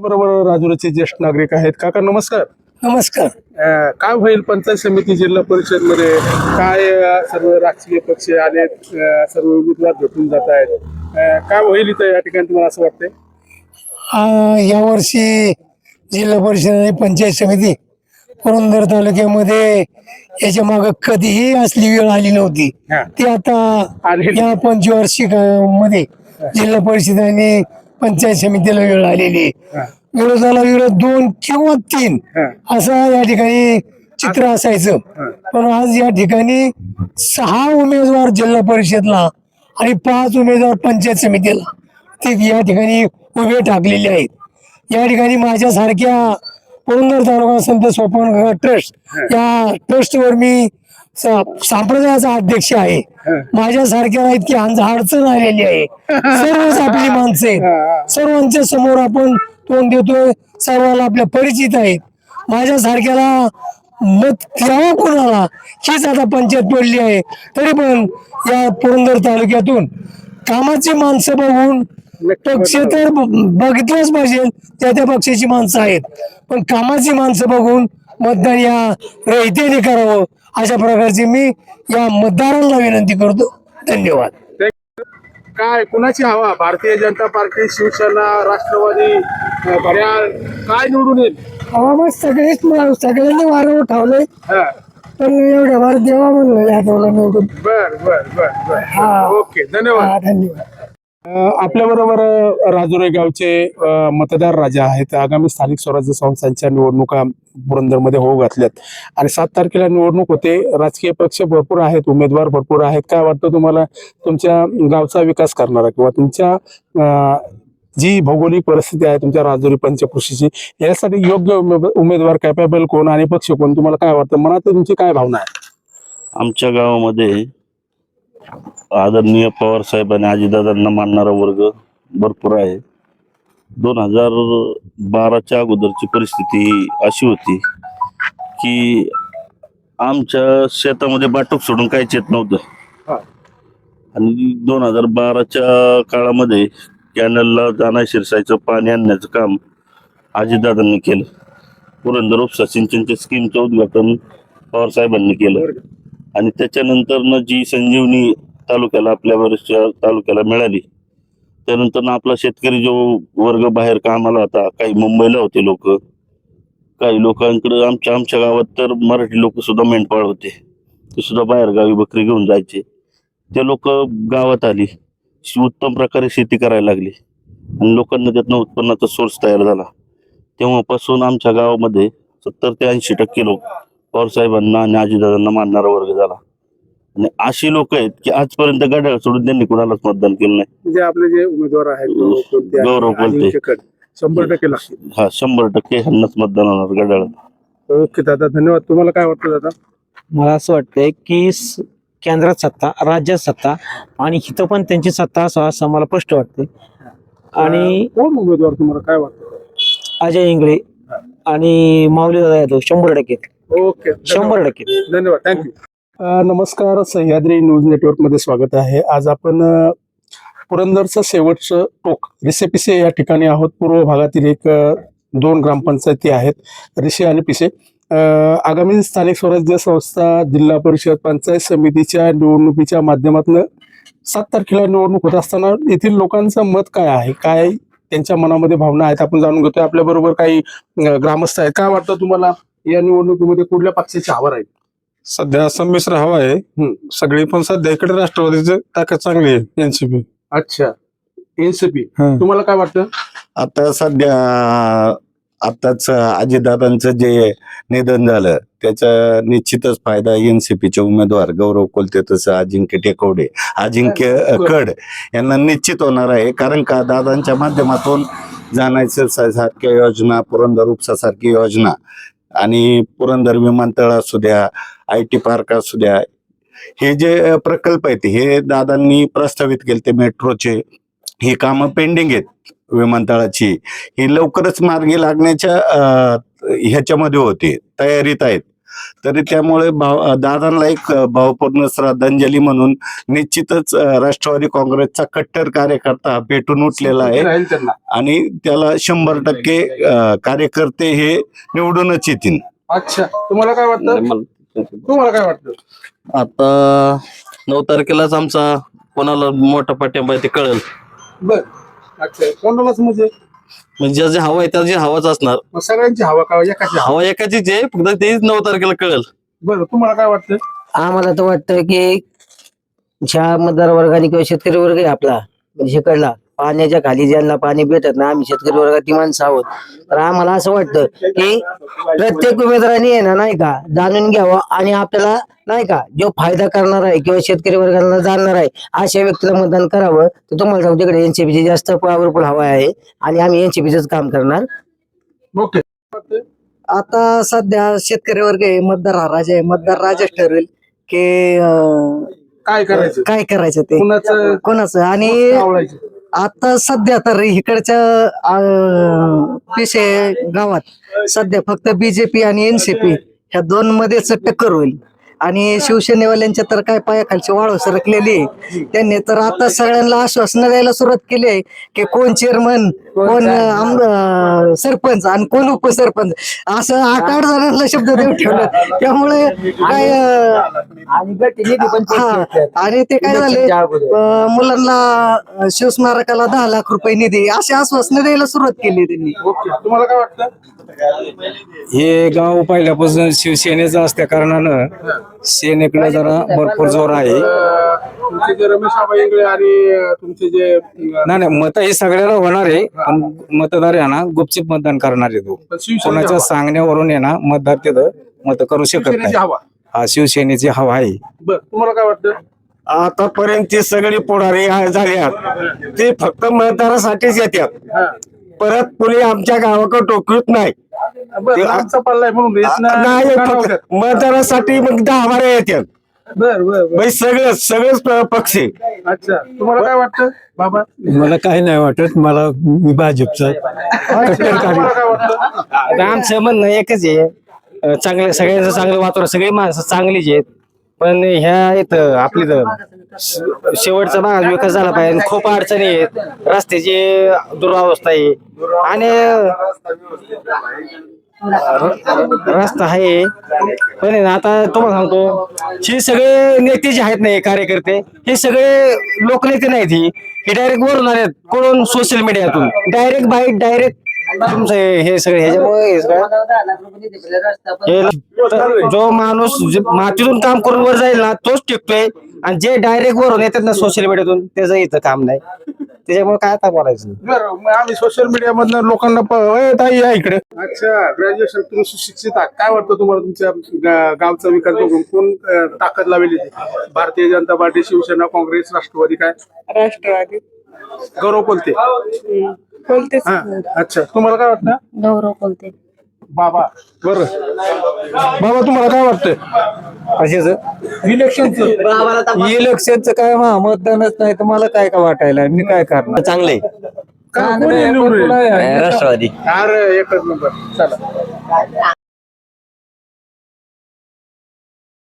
बरोबर राजुरीचे ज्येष्ठ नागरिक आहेत. काका नमस्कार. नमस्कार. काय होईल पंचायत समिती जिल्हा परिषद मध्ये? काय सर्व राजकीय पक्ष आले, सर्व उमेदवार भेटून जात आहेत. काय होईल इथं या ठिकाणी तुम्हाला असं वाटतंय? यावर्षी जिल्हा परिषद आणि पंचायत समिती पुरंदर तालुक्यामध्ये याच्या मागे कधीही असली वेळ आली नव्हती. ती आता या पंचवार्षिक मध्ये जिल्हा परिषद आणि पंचायत समितीला वेळ आलेली. विरोधाला विरोध 2 किंवा 3 असं या ठिकाणी चित्र असायचं. पण आज या ठिकाणी 6 उमेदवार जिल्हा परिषदला आणि 5 उमेदवार पंचायत समितीला ते या ठिकाणी उभे टाकलेले आहेत. या ठिकाणी माझ्यासारख्या पुरंदर तालुका संत सोपान ट्रस्ट या ट्रस्टवर मी संप्रदायाचा अध्यक्ष आहे. माझ्यासारख्या इतकी अडचण आलेली आहे. सर्वच आपली माणसे, सर्वांच्या समोर आपण तोंड देतोय, सर्वांना आपल्या परिचित आहेत. माझ्यासारख्याला मत द्यावं कोणाला हीच आता पंचायत पडली आहे. तरी पण या पुरंदर तालुक्यातून कामाची माणसं बघून पक्ष तर बघितलंच पाहिजे, त्या पक्षाची माणसं आहेत, पण कामाची माणसं बघून मतदान या रहितेने करावं अशा प्रकारची मी या मतदारांना विनंती करतो. धन्यवाद. काय कुणाची हवा? भारतीय जनता पार्टी, शिवसेना, राष्ट्रवादी, घड्याळ, काय निवडून येईल? हवा सगळ्यांनी वारंवार ठेवलंय, पण एवढ्या वार देवा म्हणलं या निवडून. बर बर बर बर. ओके, धन्यवाद. धन्यवाद. आपल्या बरोबर राजुरी गावचे मतदार राजा आहेत. आगामी स्थानिक स्वराज्य संस्थांच्या निवडणुका पुरंदरमध्ये होऊ घातल्यात आणि 7 तारखेला निवडणूक होते. राजकीय पक्ष भरपूर आहेत, उमेदवार भरपूर आहेत. काय वाटतं तुम्हाला तुमच्या गावचा विकास करणारा किंवा तुमच्या जी भौगोलिक परिस्थिती आहे तुमच्या राजुरी पंचकृषीची, यासाठी योग्य उमेदवार कॅपेबल कोण आणि पक्ष कोण? तुम्हाला काय वाटतं? मनात तुमची काय भावना आहे? आमच्या गावामध्ये आदरणीय पवार साहेब आणि अजितदादांना मानणारा वर्ग भरपूर आहे. 2012च्या अगोदरची परिस्थिती अशी होती की आमच्या शेतामध्ये बाटूक सोडून काहीच येत नव्हतं. आणि 2012च्या काळामध्ये कॅनलला जाणा शिरसायचं पाणी आणण्याचं काम अजितदादांनी केलं. पुरंदर उपसा सिंचनच्या स्कीमचं उद्घाटन पवार साहेबांनी केलं. आणि त्याच्यानंतर जी संजीवनी तालुक्याला, आपल्या बऱ्याचशा तालुक्याला मिळाली, त्यानंतर आपला शेतकरी जो वर्ग बाहेर कामाला होता, काही मुंबईला होते लोक, काही लोकांकडे आमच्या गावात तर मराठी लोक सुद्धा मेंढपाळ होते, ते सुद्धा बाहेर गावी बकरी घेऊन जायचे. ते लोक गावात आली, उत्तम प्रकारे शेती करायला लागली आणि लोकांना त्यातनं उत्पन्नाचा सोर्स तयार झाला. तेव्हापासून आमच्या गावामध्ये 70 ते 80% लोक पवार साहेबांना आणि अजितदादांना मानणारा वर्ग झाला. आणि अशी लोक आहेत की आजपर्यंत गाड्या सोडून त्यांनी कुणालाच मतदान केलं नाही. म्हणजे आपले जे उमेदवार आहेत गौरव कोलते 100% लागतील. 100% ह्यांनाच मतदान होणार गाड्याला. ओके दादा, धन्यवाद. तुम्हाला काय वाटतं दादा? मला असं वाटतंय की केंद्रात सत्ता, राज्यात सत्ता आणि इथं पण त्यांची सत्ता असावं असं मला स्पष्ट वाटते. आणि कोण उमेदवार तुम्हाला काय वाटतं? अजय इंगळे आणि माऊली दादा यादव 100%. ओके, 100%. धन्यवाद. थँक्यू. नमस्कार, सह्याद्री न्यूज नेटवर्क मध्ये स्वागत आहे. आज आपण पुरंदरचं शेवटचं टोक रिसे पिसे या ठिकाणी आहोत. पूर्व भागातील 2 ग्रामपंचायती आहेत, रिसे आणि पिसे. आगामी स्थानिक स्वराज्य संस्था, जिल्हा परिषद, पंचायत समितीच्या निवडणुकीच्या माध्यमातून 7 तारखेला निवडणूक होत असताना येथील लोकांचं मत काय आहे, काय त्यांच्या मनामध्ये भावना आहेत, आपण जाणून घेतोय. आपल्या बरोबर काही ग्रामस्थ आहेत. काय वाटतं तुम्हाला या निवडणुकीमध्ये कुठल्या पक्षाची हवा राहील? सध्या संमिश्र हवा आहे सगळी, पण सध्या इकडे राष्ट्रवादीची ताकद चांगली आहे, एनसीपी. अच्छा, एनसीपी. तुम्हाला काय वाटतं? आता सध्या आताच अजितदादांचं जे निधन झालं त्याचा निश्चितच फायदा एनसीपीचे उमेदवार गौरव कोलते, तसं अजिंक्य टेकवडे, अजिंक्य कड यांना निश्चित होणार आहे. कारण का दादांच्या माध्यमातून जाण्याचं सारख्या योजना, पुरंदर उपसा सारखी योजना आणि पुरंदर विमानतळ असू द्या, IT पार्क असू द्या, हे जे प्रकल्प आहेत हे दादांनी प्रस्तावित केले ते मेट्रोचे. ही कामं पेंडिंग आहेत विमानतळाची, ही लवकरच मार्गी लागण्याच्या ह्याच्यामध्ये होती, तयारीत आहेत. तरी त्यामुळे दादांना एक भावपूर्ण श्रद्धांजली म्हणून निश्चितच राष्ट्रवादी काँग्रेसचा कट्टर कार्यकर्ता हा पेटून उठलेला आहे राहील त्यांना. आणि त्याला 100% कार्यकर्ते हे निवडूनच येतील. अच्छा, तुम्हाला काय वाटतं? तुम्हाला काय वाटतं? आता 9 तारखेलाच आमचा कोणाला मोठा पाठिंबा आहे ते कळेल. बर, अच्छा, कोणालाच म्हणजे म्हणजे जे हवा आहे त्याची हवाच असणार. मग सगळ्यांची हवा का एकाची हवा? हवा एकाचीच आहे, फक्त तेच 9 तारखेला कळेल. बरं, तुम्हाला काय वाटतं? आम्हाला तर वाटतं की ज्या मतदार वर्गाने किंवा शेतकरी वर्ग आहे आपला म्हणजे इकडला पाण्याच्या खाली ज्यांना पाणी भेटत नाही, आम्ही शेतकरी वर्गाची माणसं आहोत, तर आम्हाला असं वाटतं की प्रत्येक उमेदवाराने आहे ना नाही का जाणून घ्यावं आणि आपल्याला नाही का जो फायदा करणार आहे किंवा शेतकरी वर्गाला जाणणार आहे अशा व्यक्तीला मतदान करावं. तर तुम्हाला सांगतो तिकडे एनसीपीची जास्त पॉवरफुल हवा आहे आणि आम्ही एनसीपीच काम करणार. ओके. आता सध्या शेतकरी वर्ग आहे, मतदार हा राजा आहे, मतदार राजाच ठरेल की काय करायचं? काय करायचं ते कुणाचं कोणाचं. आणि आवडायचं? आता सध्या तर इकडच्या पिसे गावात सध्या फक्त बीजेपी आणि एनसीपी ह्या दोन मध्येच टक्कर होईल. आणि शिवसेनेवाल्यांच्या तर काय पायाखालची वाळू सरकलेली आहे. त्यांनी तर आता सगळ्यांना आश्वासनं द्यायला सुरुवात केली आहे की कोण चेअरमन, कोण सरपंच आणि कोण उपसरपंच असं 8-8 जणांना शब्द देऊन ठेवलं. त्यामुळे काय आणि ते काय झाले मुलांना शिवस्मारकाला 10 लाख रुपये निधी अशी आश्वासनं द्यायला सुरुवात केली त्यांनी. ओके, तुम्हाला काय वाटतं? हे गाव पहिल्यापासून शिवसेनेचं असल्या कारणानं सेनेकडे जरा भरपूर जोर आहे. तुमचे जे रमेश आबा इंगळे आणि तुमचे जे नाही मत हे सगळ्याला होणार आहे, पण मतदार आहे ना गुपचूप मतदान करणार आहे. तो कोणाच्या सांगण्यावरून आहे ना मतदार तिथं मत करू शकत नाही. शिवसेनेची हवा. हा शिवसेनेची हवा आहे. बर, तुम्हाला काय वाटतं? आतापर्यंत सगळी पुढारी झाल्यात ते फक्त मतदारासाठीच येतात, परत पुणे आमच्या गावाकडे टोकत नाही. बरं, लांबचा पल्ला आहे म्हणून येत नाही फक्त मतदारासाठी मग 10 बारा येतात. बर बर बर. सगळेच पक्ष आहे. अच्छा, तुम्हाला काय वाटतं बाबा? मला काही नाही वाटत, मला मी भाजपचा तुम्हाला काय वाटतं? आमचं म्हणणं एकच आहे, चांगलं सगळ्यांचं चांगलं वातावरण, सगळी माणसं चांगलीच आहेत, पण ह्या इथं आपली शेवटचा भाग विकास झाला पाहिजे. खूप अडचणी आहेत, रस्त्याची दुरावस्था आहे आणि रस्ता आहे. पण आहे ना, आता तुम्हाला सांगतो हे सगळे नेते जे आहेत ना कार्यकर्ते, हे सगळे लोकनेते नाहीत. हे डायरेक्ट वरून आलेत, कोण सोशल मीडियातून डायरेक्ट डायरेक्ट तुमचं हे सगळे ह्याच्यामुळे जो माणूस मातीतून काम करून वर जाईल ना तोच टिकतोय, आणि जे डायरेक्ट वरून येतात ना सोशल मीडियातून त्याचं इथं काम नाही. त्याच्यामुळे काय आता बोलायचं. बरं, मग आम्ही सोशल मीडिया मधनं लोकांना ताई या इकडे. अच्छा, ग्रॅज्युएशन, तुम्ही सुशिक्षित आहात. काय वाटतं तुम्हाला तुमच्या गावचा विकास बघून कोण ताकद लावली? भारतीय जनता पार्टी, शिवसेना, काँग्रेस, राष्ट्रवादी? काय राष्ट्रवादी. गौरव कोलते. बोलते. अच्छा, तुम्हाला काय वाटतं? गौरव बोलते. बाबा, बरं बाबा, तुम्हाला काय वाटतंय इलेक्शनचं काय मतदानच नाही तर मला काय का वाटायला, मी काय करणार. चांगले काय कोणी निवडून येईल? राष्ट्रवादी. अरे एकच नंबर. चला.